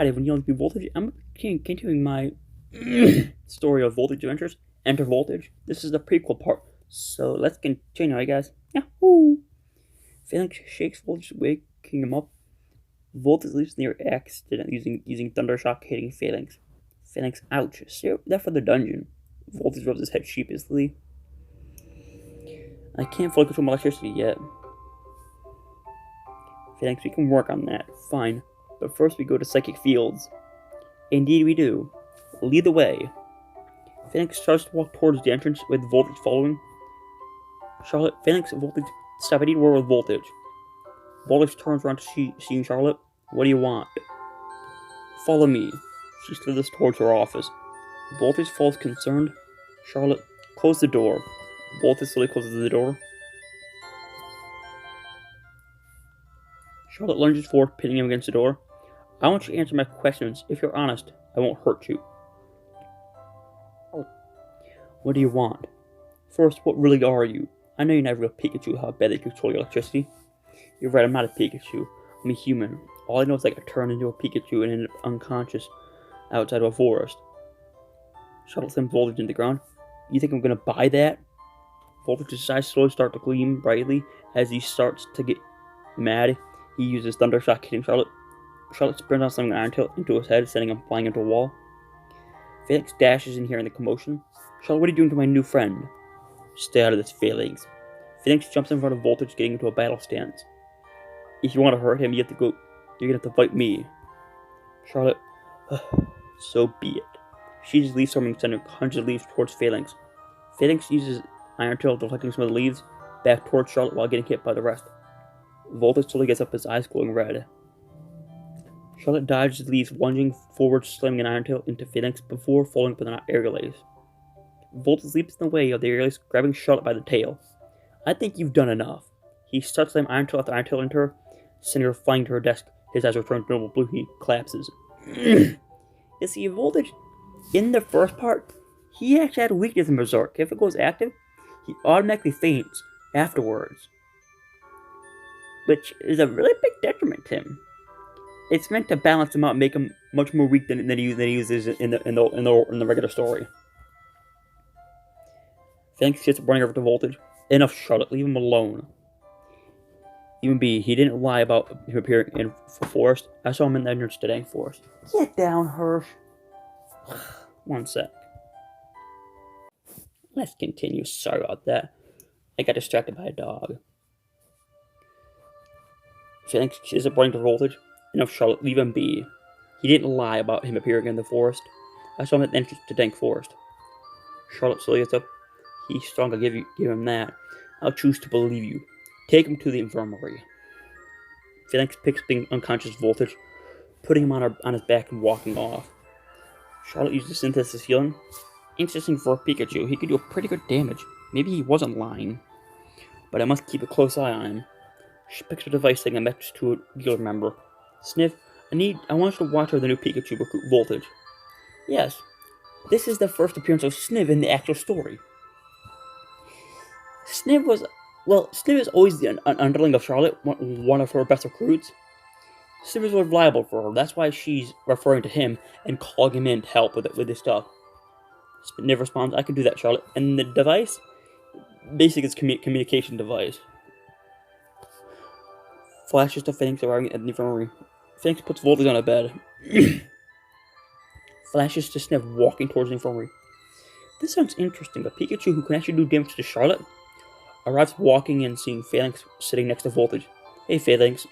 Hi, everyone. You want to be Voltage? I'm continuing my story of Voltage Adventures. Enter Voltage. This is the prequel part. So let's continue, right, guys? Yahoo! Phalanx shakes Voltage, waking him up. Voltage leaves near accident using Thundershock, hitting Phalanx. Phalanx, ouch. Save that for the dungeon. Voltage rubs his head sheepishly. I can't fully control my electricity yet. Phalanx, we can work on that. Fine. But first we go to psychic fields. Indeed we do. Lead the way. Phalanx starts to walk towards the entrance with Voltage following. Charlotte, Phalanx, Voltage, stop. I need word with Voltage. Voltage turns around to seeing Charlotte. What do you want? Follow me. She slithers towards her office. Voltage falls concerned. Charlotte, close the door. Voltage slowly closes the door. Charlotte lunges forward, pinning him against the door. I want you to answer my questions. If you're honest, I won't hurt you. What do you want? First, what really are you? I know you're not a real Pikachu, how bad they control your electricity. You're right, I'm not a Pikachu. I'm a human. All I know is I turned into a Pikachu and ended up unconscious outside of a forest. Charlotte sends Voltage into the ground. You think I'm gonna buy that? Voltage's eyes slowly start to gleam brightly as he starts to get mad. He uses Thundershock, hitting Charlotte. Charlotte sprints on something Iron Tail into his head, sending him flying into a wall. Phalanx dashes in here in the commotion. Charlotte, what are you doing to my new friend? Stay out of this, Phalanx. Phalanx jumps in front of Voltage, getting into a battle stance. If you want to hurt him, you're gonna have to fight me. Charlotte, so be it. She just leaves storming, sending hundreds of leaves towards Phalanx. Phalanx uses Iron Tail, deflecting some of the leaves back towards Charlotte while getting hit by the rest. Voltage slowly gets up, his eyes glowing red. Charlotte dodges the leaves, lunging forward, slamming an Iron Tail into Phalanx before falling with an aerial ace. Voltage leaps in the way of the aerial ace, grabbing Charlotte by the tail. I think you've done enough. He starts slamming Iron Tail after Iron Tail into her, sending her flying to her desk. His eyes return to normal blue. He collapses. You see, Voltage, in the first part, he actually had a weakness in Berserk. If it goes active, he automatically faints afterwards, which is a really big detriment to him. It's meant to balance him out, make him much more weak than he uses in the regular story. Phalanx gets running over to Voltage. Enough, Charlotte. Leave him alone. Even B, he didn't lie about him appearing in the forest. I saw him in the entrance today. Forest. Get down, Hirsch. One sec. Let's continue. Sorry about that. I got distracted by a dog. Phalanx is running to Voltage. Enough, Charlotte. Leave him be. He didn't lie about him appearing in the forest. I saw him at the entrance to Dank Forest. Charlotte slowly gets up. He's strong. I'll give him that. I'll choose to believe you. Take him to the infirmary. Phalanx picks the unconscious Voltage, putting him on his back and walking off. Charlotte uses synthesis healing. Interesting for a Pikachu. He could do pretty good damage. Maybe he wasn't lying. But I must keep a close eye on him. She picks her device, saying a message to a guild member. Sniff, I want you to watch over the new Pikachu recruit Voltage. Yes, this is the first appearance of Sniv in the actual story. Sniv is always the underling of Charlotte, one of her best recruits. Sniv is reliable for her, that's why she's referring to him and calling him in to help with this stuff. Sniv responds, I can do that, Charlotte. And the device, basically it's a communication device. Flashes to Phalanx arriving at the infirmary. Phalanx puts Voltage on a bed. Flashes to Sniv walking towards the infirmary. This sounds interesting. A Pikachu who can actually do damage to Charlotte arrives walking in, seeing Phalanx sitting next to Voltage. Hey, Phalanx.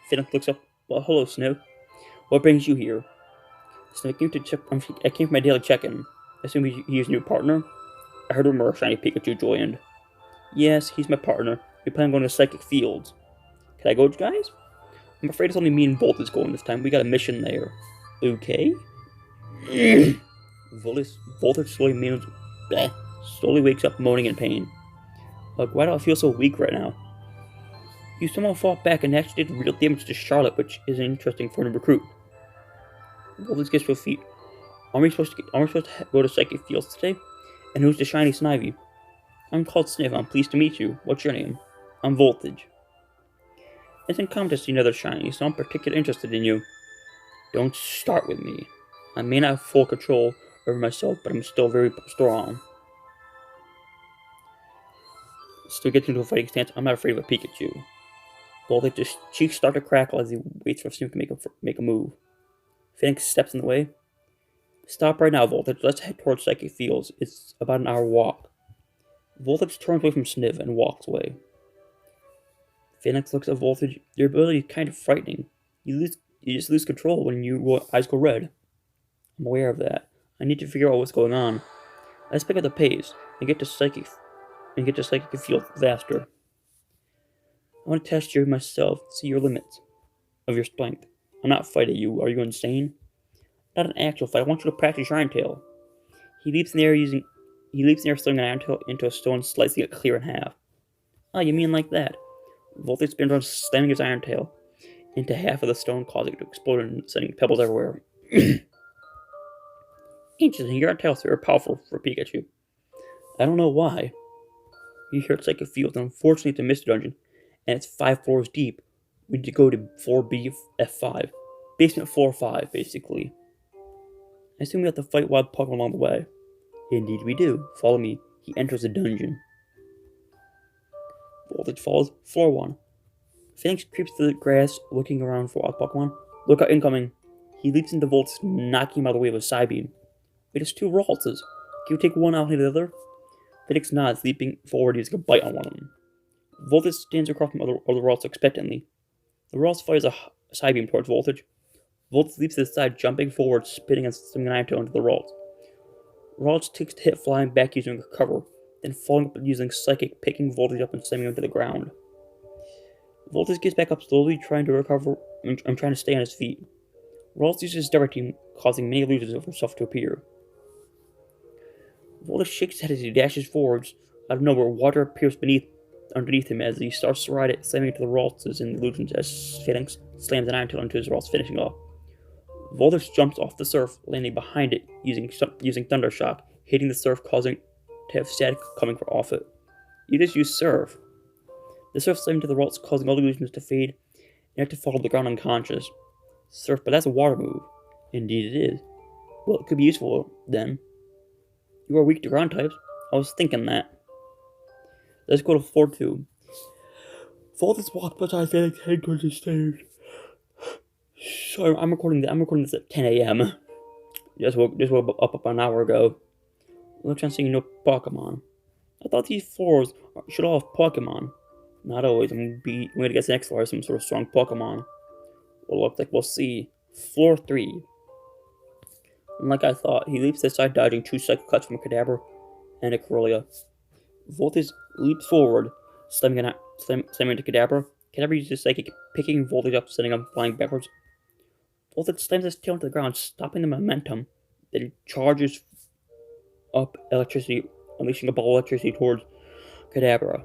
Phalanx looks up. Well, hello, Sniv. What brings you here? Sniv, I came for my daily check-in. I assume he's a new partner? I heard a rumor shiny Pikachu joined. Yes, he's my partner. We plan on going to psychic fields. Can I go, guys? I'm afraid it's only me and Voltage going this time. We got a mission there. Okay? Voltage slowly wakes up, moaning in pain. Look, why do I feel so weak right now? You somehow fought back and actually did real damage to Charlotte, which is interesting for a recruit. Voltage gets to her feet. Are we supposed to go to psychic fields today? And who's the shiny Snivy? I'm called Sniv. I'm pleased to meet you. What's your name? I'm Voltage. It's uncommon to see another shiny, so I'm particularly interested in you. Don't start with me. I may not have full control over myself, but I'm still very strong. Still gets into a fighting stance. I'm not afraid of a Pikachu. Voltage's cheeks start to crackle as he waits for Snoop to make a move. Phoenix steps in the way. Stop right now, Voltage. Let's head towards Psychic Fields. It's about an hour walk. Voltage turns away from Sniv and walks away. Phoenix looks at Voltage. Your ability is kind of frightening. You just lose control when your eyes go red. I'm aware of that. I need to figure out what's going on. Let's pick up the pace and get to Psychic Field faster. I want to test you myself, see your limits of your strength. I'm not fighting you. Are you insane? Not an actual fight. I want you to practice your Iron Tail. He leaps in the air, throwing an Iron Tail into a stone, slicing it clear in half. Oh, you mean like that? Voltage spins around, slamming his Iron Tail into half of the stone, causing it to explode and sending pebbles everywhere. Interesting, your Iron Tail is very powerful for Pikachu. I don't know why. You hear Psychic Field, and unfortunately it's a Mystery Dungeon, and it's 5 floors deep. We need to go to 4B F5. Basement floor 5, basically. I assume we have to fight wild Pokemon along the way. Indeed we do. Follow me. He enters the dungeon. Voltage follows. Floor 1. Phoenix creeps through the grass, looking around for wild Pokemon. Look out, incoming. He leaps into Voltage, knocking him out of the way with a Psybeam. Wait, it's 2 Ralts. Can you take one out and the other? Phoenix nods, leaping forward, using a bite on one of them. Voltage stands across from other Ralts expectantly. The Ralts fires a Psybeam towards Voltage. Voltage leaps to the side, jumping forward, spitting and swinging an Iron Tail into the Ralts. Ralts takes the hit, flying back using a cover, then falling up using Psychic, picking Voltage up and slamming him to the ground. Voltage gets back up slowly, trying to recover and trying to stay on his feet. Ralts uses his Direct Team, causing many illusions of himself to appear. Voltage shakes his head as he dashes forwards. Out of nowhere, water appears underneath him as he starts to ride it, slamming into the Ralts and illusions as Phoenix slams an Iron Tail into his Ralts, finishing off. Voltage jumps off the surf, landing behind it, using Thunder Shock, hitting the surf, causing it to have static coming off it. You just use Surf. The surf slammed into the Ralts, causing all the illusions to fade, and have to fall to the ground unconscious. Surf, but that's a water move. Indeed it is. Well, it could be useful, then. You are weak to ground types. I was thinking that. Let's go to floor 2. Voltage walks beside Phoenix, heading towards the stairs. Sorry, I'm recording this at 10 a.m. Just woke up an hour ago. Looks like seeing no Pokemon. I thought these floors should all have Pokemon. Not always. I'm gonna guess the next floor has some sort of strong Pokemon. Well, looks like we'll see. Floor 3. And like I thought, he leaps to the side, dodging 2 Psycho Cuts from a Kadabra and a Corellia. Voltage leaps forward, slamming into Kadabra. Kadabra uses Psychic, picking Voltage up, sending him flying backwards. Voltage slams his tail into the ground, stopping the momentum. Then he charges up electricity, unleashing a ball of electricity towards Kadabra.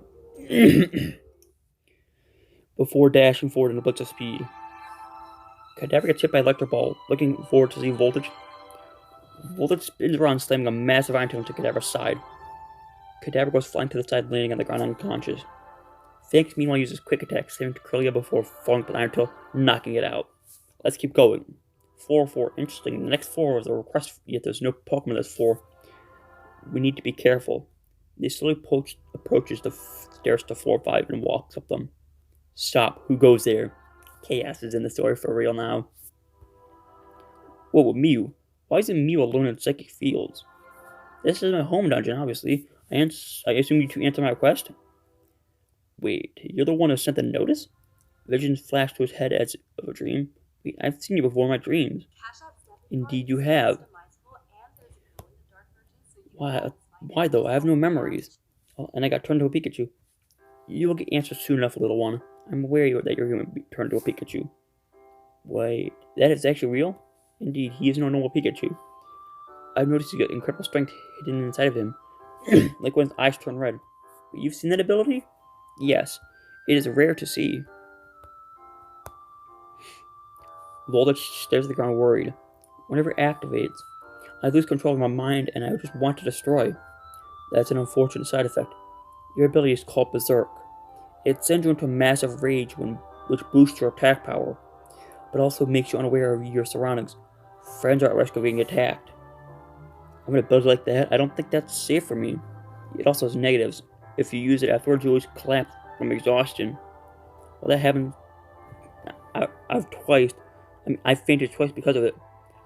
Before dashing forward in a blitz of speed. Kadabra gets hit by Electro Ball, looking forward to see Voltage. Voltage spins around, slamming a massive Iron Tail into Kadabra's side. Kadabra goes flying to the side, landing on the ground unconscious. Phoenix meanwhile uses Quick Attack, saving Corellia before falling to the Iron Tail, knocking it out. Let's keep going. Floor 4, interesting. The next floor is a request, yet there's no Pokemon on this floor. We need to be careful. They slowly approaches the stairs to floor 5 and walks up them. Stop. Who goes there? Chaos is in the story for real now. Whoa, Mew. Why isn't Mew alone in Psychic Fields? This is my home dungeon, obviously. I assume you to answer my request? Wait, you're the one who sent the notice? Visions flashed to his head as of a dream. Wait, I've seen you before in my dreams. Indeed you have. Why though? I have no memories. Oh, and I got turned into a Pikachu. You will get answers soon enough, little one. I'm aware that you're going to be turned into a Pikachu. Wait, that is actually real? Indeed, he is no normal Pikachu. I've noticed he's got incredible strength hidden inside of him, like when his eyes turn red. But you've seen that ability? Yes, it is rare to see. Voltage stares at the ground worried. Whenever it activates, I lose control of my mind and I just want to destroy. That's an unfortunate side effect. Your ability is called Berserk. It sends you into a massive rage which boosts your attack power. but also makes you unaware of your surroundings. Friends are at risk of being attacked. I'm gonna build it like that. I don't think that's safe for me. It also has negatives. If you use it afterwards, you always collapse from exhaustion. Well, that happened. I've twice. I fainted twice because of it.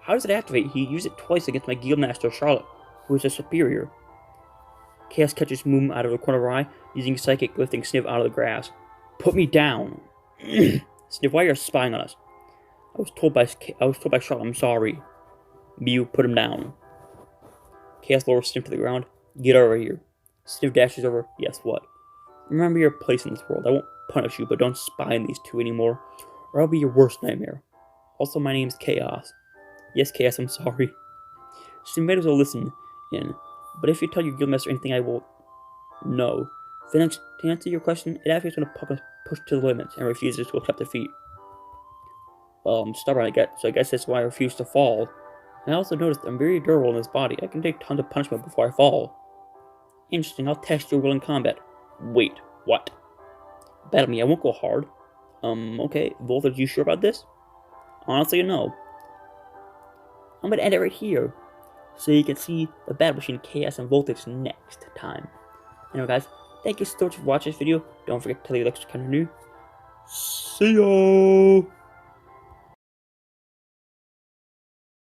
How does it activate? He used it twice against my guildmaster Charlotte, who is a superior. Chaos catches Moom out of the corner of her eye, using psychic, lifting Sniv out of the grass. Put me down. Sniv, why are you spying on us? I was told by Charlotte. I'm sorry. Mew, put him down. Chaos lowers Sniv to the ground. Get over here. Sniv dashes over. Yes, what? Remember your place in this world. I won't punish you, but don't spy on these two anymore, or I'll be your worst nightmare. Also, my name's Chaos. Yes, Chaos, I'm sorry. She might as well listen in, but if you tell your guildmaster anything, I will... No. Phoenix, to answer your question, it actually is going to push to the limits and refuses to accept defeat. Well, I'm stubborn, so I guess that's why I refuse to fall. And I also noticed I'm very durable in this body. I can take tons of punishment before I fall. Interesting, I'll test your will in combat. Wait, what? Battle me, I won't go hard. Okay, Voltage, you sure about this? Honestly, no. I'm gonna end it right here, so you can see the battle between Chaos and Voltage next time. Anyway, guys, thank you so much for watching this video. Don't forget to leave a like, subscribe, if you're new. See ya!